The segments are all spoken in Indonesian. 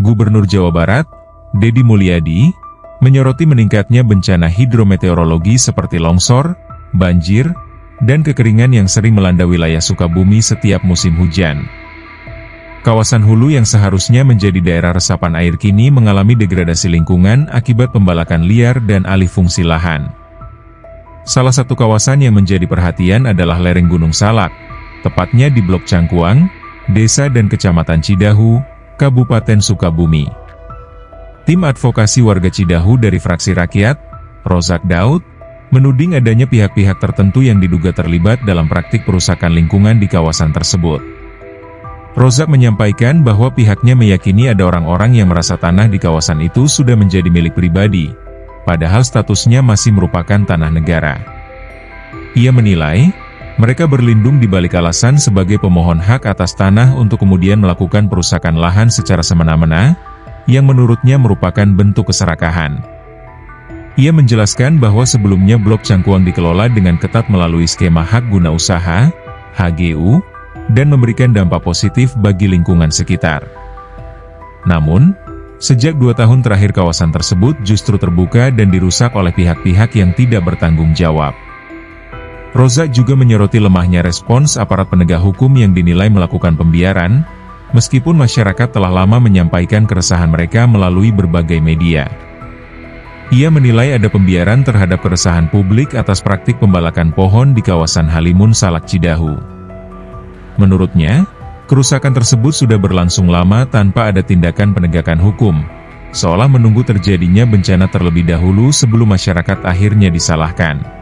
Gubernur Jawa Barat, Deddy Mulyadi, menyoroti meningkatnya bencana hidrometeorologi seperti longsor, banjir, dan kekeringan yang sering melanda wilayah Sukabumi setiap musim hujan. Kawasan hulu yang seharusnya menjadi daerah resapan air kini mengalami degradasi lingkungan akibat pembalakan liar dan alih fungsi lahan. Salah satu kawasan yang menjadi perhatian adalah lereng Gunung Salak, tepatnya di Blok Cangkuang, Desa dan Kecamatan Cidahu, Kabupaten Sukabumi. Tim advokasi warga Cidahu dari fraksi rakyat, Rozak Daud, menuding adanya pihak-pihak tertentu yang diduga terlibat dalam praktik perusakan lingkungan di kawasan tersebut. Rozak menyampaikan bahwa pihaknya meyakini ada orang-orang yang merasa tanah di kawasan itu sudah menjadi milik pribadi, padahal statusnya masih merupakan tanah negara. Ia menilai, mereka berlindung di balik alasan sebagai pemohon hak atas tanah untuk kemudian melakukan perusakan lahan secara semena-mena, yang menurutnya merupakan bentuk keserakahan. Ia menjelaskan bahwa sebelumnya Blok Cangkuang dikelola dengan ketat melalui skema hak guna usaha, HGU, dan memberikan dampak positif bagi lingkungan sekitar. Namun, sejak 2 tahun terakhir kawasan tersebut justru terbuka dan dirusak oleh pihak-pihak yang tidak bertanggung jawab. Rozak juga menyoroti lemahnya respons aparat penegak hukum yang dinilai melakukan pembiaran, meskipun masyarakat telah lama menyampaikan keresahan mereka melalui berbagai media. Ia menilai ada pembiaran terhadap keresahan publik atas praktik pembalakan pohon di kawasan Halimun Salak Cidahu. Menurutnya, kerusakan tersebut sudah berlangsung lama tanpa ada tindakan penegakan hukum, seolah menunggu terjadinya bencana terlebih dahulu sebelum masyarakat akhirnya disalahkan.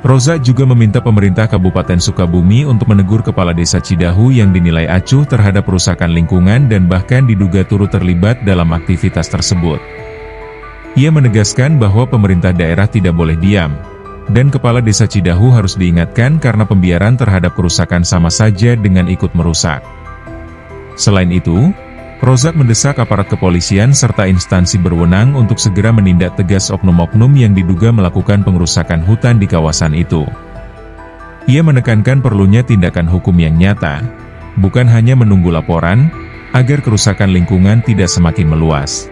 Rozak juga meminta pemerintah Kabupaten Sukabumi untuk menegur Kepala Desa Cidahu yang dinilai acuh terhadap perusakan lingkungan dan bahkan diduga turut terlibat dalam aktivitas tersebut. Ia menegaskan bahwa pemerintah daerah tidak boleh diam, dan Kepala Desa Cidahu harus diingatkan karena pembiaran terhadap kerusakan sama saja dengan ikut merusak. Selain itu, Rozak mendesak aparat kepolisian serta instansi berwenang untuk segera menindak tegas oknum-oknum yang diduga melakukan pengerusakan hutan di kawasan itu. Ia menekankan perlunya tindakan hukum yang nyata, bukan hanya menunggu laporan, agar kerusakan lingkungan tidak semakin meluas.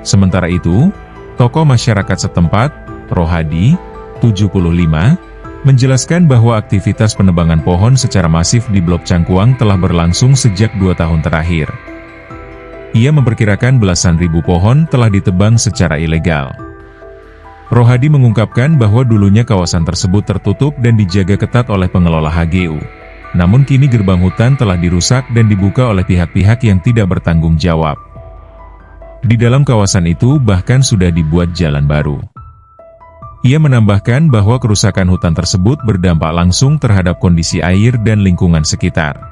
Sementara itu, tokoh masyarakat setempat, Rohadi, 75, menjelaskan bahwa aktivitas penebangan pohon secara masif di Blok Cangkuang telah berlangsung sejak 2 tahun terakhir. Ia memperkirakan belasan ribu pohon telah ditebang secara ilegal. Rohadi mengungkapkan bahwa dulunya kawasan tersebut tertutup dan dijaga ketat oleh pengelola HGU. Namun kini gerbang hutan telah dirusak dan dibuka oleh pihak-pihak yang tidak bertanggung jawab. Di dalam kawasan itu bahkan sudah dibuat jalan baru. Ia menambahkan bahwa kerusakan hutan tersebut berdampak langsung terhadap kondisi air dan lingkungan sekitar.